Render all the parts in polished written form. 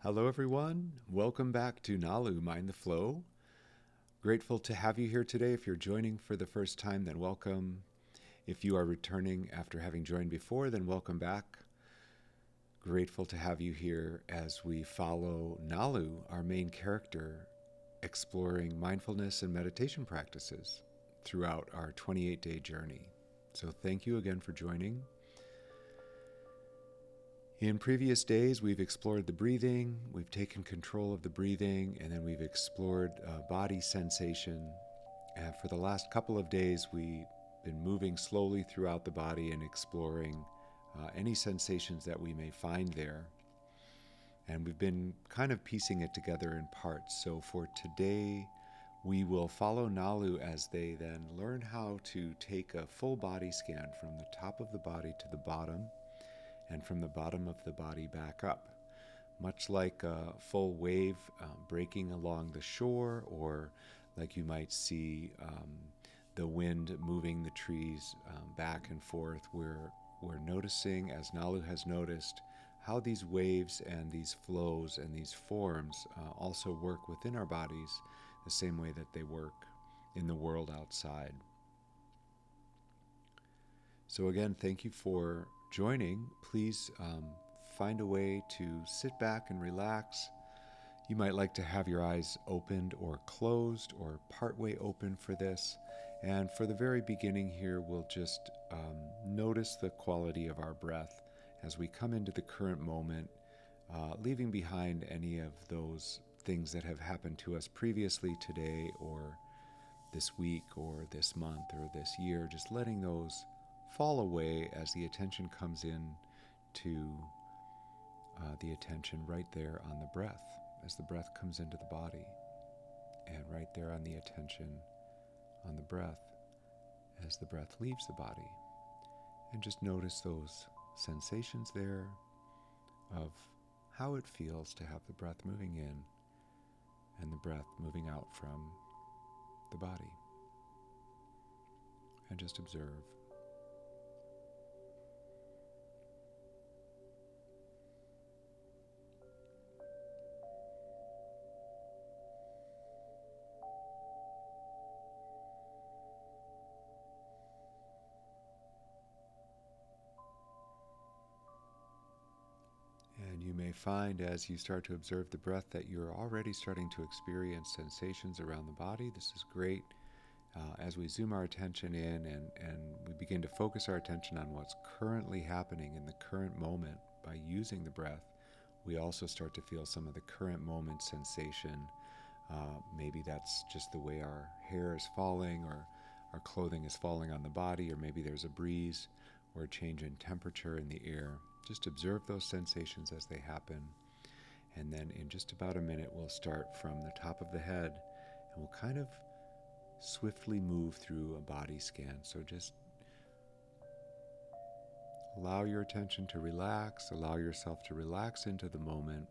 Hello, everyone. Welcome back to Nalu Mind the Flow. Grateful to have you here today. If you're joining for the first time, then welcome. If you are returning after having joined before, then welcome back. Grateful to have you here as we follow Nalu, our main character, exploring mindfulness and meditation practices throughout our 28-day journey. So thank you again for joining. In previous days, we've explored the breathing, we've taken control of the breathing, and then we've explored body sensation. And for the last couple of days, we've been moving slowly throughout the body and exploring any sensations that we may find there. And we've been kind of piecing it together in parts. So for today, we will follow Nalu as they then learn how to take a full body scan from the top of the body to the bottom, and from the bottom of the body back up, much like a full wave breaking along the shore, or like you might see the wind moving the trees back and forth. We're noticing, as Nalu has noticed, how these waves and these flows and these forms also work within our bodies the same way that they work in the world outside. So again, thank you for joining. Please find a way to sit back and relax. You might like to have your eyes opened or closed or partway open for this. And for the very beginning here, we'll just notice the quality of our breath as we come into the current moment, leaving behind any of those things that have happened to us previously today or this week or this month or this year, just letting those fall away as the attention comes in to the attention right there on the breath, as the breath comes into the body, and right there on the attention on the breath as the breath leaves the body. And just notice those sensations there of how it feels to have the breath moving in and the breath moving out from the body. And just observe. And you may find as you start to observe the breath that you're already starting to experience sensations around the body. This is great. As we zoom our attention in and we begin to focus our attention on what's currently happening in the current moment by using the breath, we also start to feel some of the current moment sensation. Maybe that's just the way our hair is falling, or our clothing is falling on the body, or maybe there's a breeze or a change in temperature in the air. Just observe those sensations as they happen. And then in just about a minute, we'll start from the top of the head, and we'll kind of swiftly move through a body scan. So just allow your attention to relax, allow yourself to relax into the moment.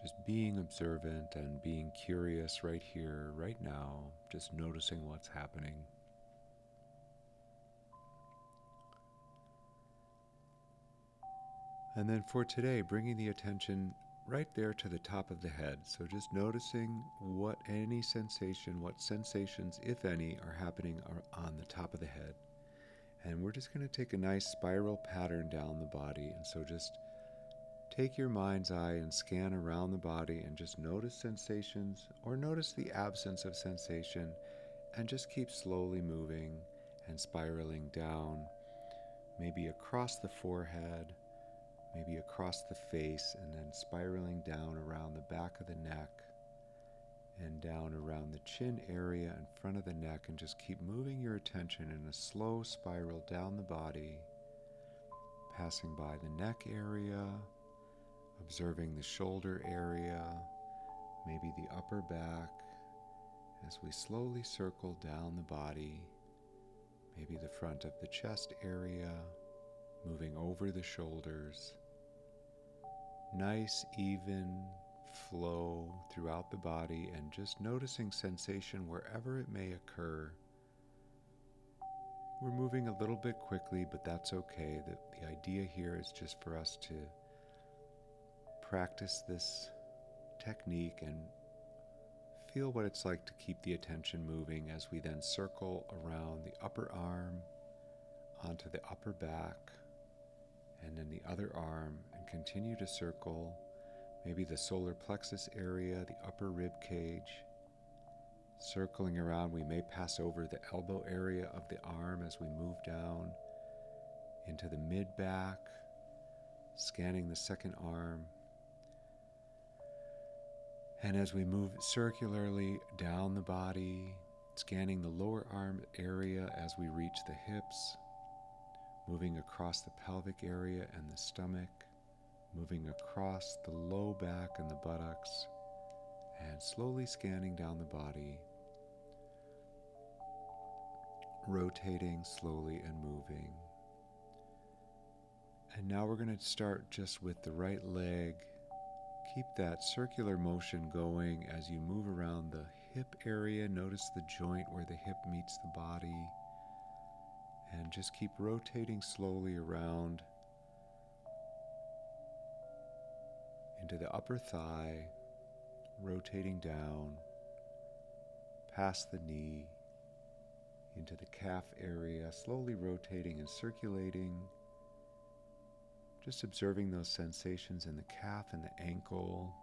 Just being observant and being curious right here, right now, just noticing what's happening. And then for today, bringing the attention right there to the top of the head. So just noticing what sensations, if any, are happening on the top of the head. And we're just going to take a nice spiral pattern down the body. And so just take your mind's eye and scan around the body and just notice sensations or notice the absence of sensation, and just keep slowly moving and spiraling down, maybe across the forehead, maybe across the face, and then spiraling down around the back of the neck and down around the chin area in front of the neck, and just keep moving your attention in a slow spiral down the body, passing by the neck area, observing the shoulder area, maybe the upper back, as we slowly circle down the body, maybe the front of the chest area, moving over the shoulders. Nice, even flow throughout the body, and just noticing sensation wherever it may occur. We're moving a little bit quickly, but that's okay. The idea here is just for us to practice this technique and feel what it's like to keep the attention moving as we then circle around the upper arm onto the upper back and then the other arm, and continue to circle maybe the solar plexus area, the upper rib cage. Circling around, we may pass over the elbow area of the arm as we move down into the mid back, scanning the second arm. And as we move circularly down the body, scanning the lower arm area as we reach the hips, moving across the pelvic area and the stomach, moving across the low back and the buttocks, and slowly scanning down the body, rotating slowly and moving. And now we're going to start just with the right leg. Keep that circular motion going as you move around the hip area. Notice the joint where the hip meets the body. And just keep rotating slowly around into the upper thigh, rotating down, past the knee, into the calf area, slowly rotating and circulating. Just observing those sensations in the calf and the ankle,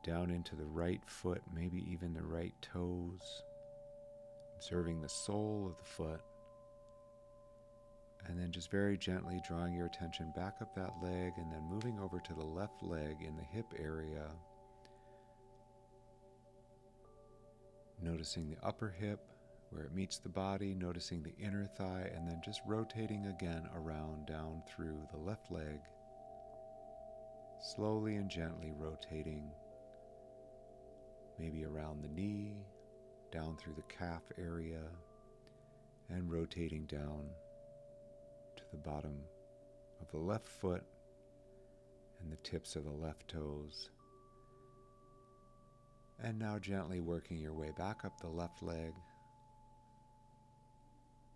down into the right foot, maybe even the right toes. Observing the sole of the foot. And then just very gently drawing your attention back up that leg and then moving over to the left leg in the hip area. Noticing the upper hip where it meets the body, noticing the inner thigh, and then just rotating again around down through the left leg. Slowly and gently rotating, maybe around the knee, down through the calf area, and rotating down to the bottom of the left foot and the tips of the left toes. And now gently working your way back up the left leg,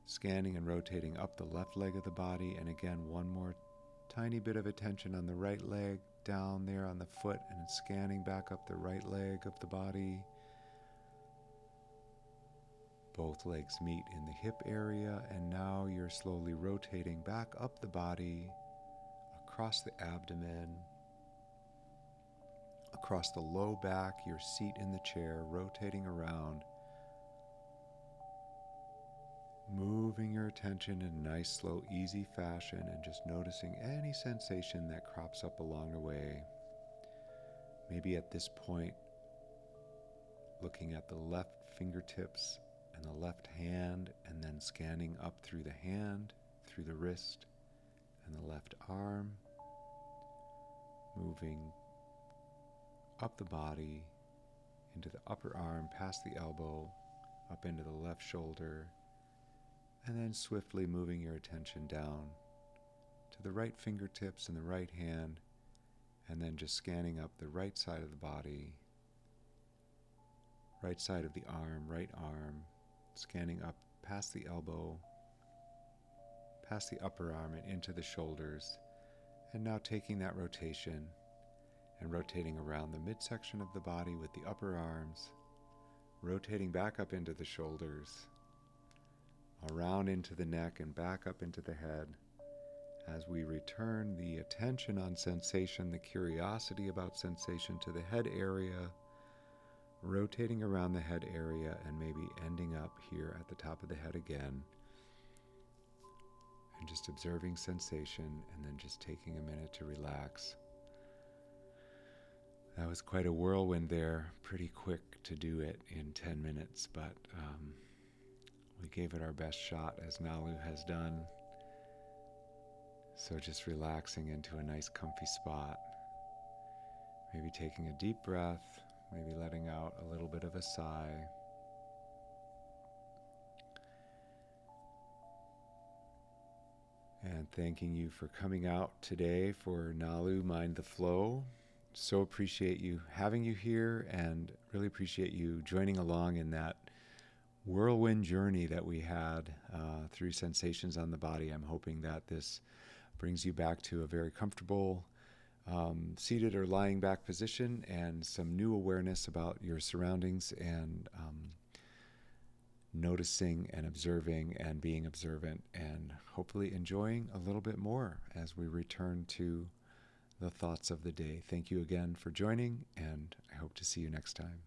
scanning and rotating up the left leg of the body, and again one more tiny bit of attention on the right leg, down there on the foot, and scanning back up the right leg of the body. Both legs meet in the hip area, and now you're slowly rotating back up the body, across the abdomen, across the low back, your seat in the chair, rotating around, moving your attention in a nice, slow, easy fashion, and just noticing any sensation that crops up along the way. Maybe at this point, looking at the left fingertips and the left hand, and then scanning up through the hand, through the wrist, and the left arm, moving up the body, into the upper arm, past the elbow, up into the left shoulder, and then swiftly moving your attention down to the right fingertips and the right hand, and then just scanning up the right side of the body, right side of the arm, right arm, scanning up past the elbow, past the upper arm and into the shoulders, and now taking that rotation and rotating around the midsection of the body with the upper arms, rotating back up into the shoulders, around into the neck and back up into the head, as we return the attention on sensation, the curiosity about sensation to the head area, rotating around the head area and maybe ending up here at the top of the head again, and just observing sensation and then just taking a minute to relax. That was quite a whirlwind there, pretty quick to do it in 10 minutes, but we gave it our best shot, as Nalu has done. So just relaxing into a nice comfy spot, maybe taking a deep breath, maybe letting out a little bit of a sigh. And thanking you for coming out today for Nalu Mind the Flow. So appreciate you having you here, and really appreciate you joining along in that whirlwind journey that we had through sensations on the body. I'm hoping that this brings you back to a very comfortable seated or lying back position and some new awareness about your surroundings and noticing and observing and being observant and hopefully enjoying a little bit more as we return to the thoughts of the day. Thank you again for joining, and I hope to see you next time.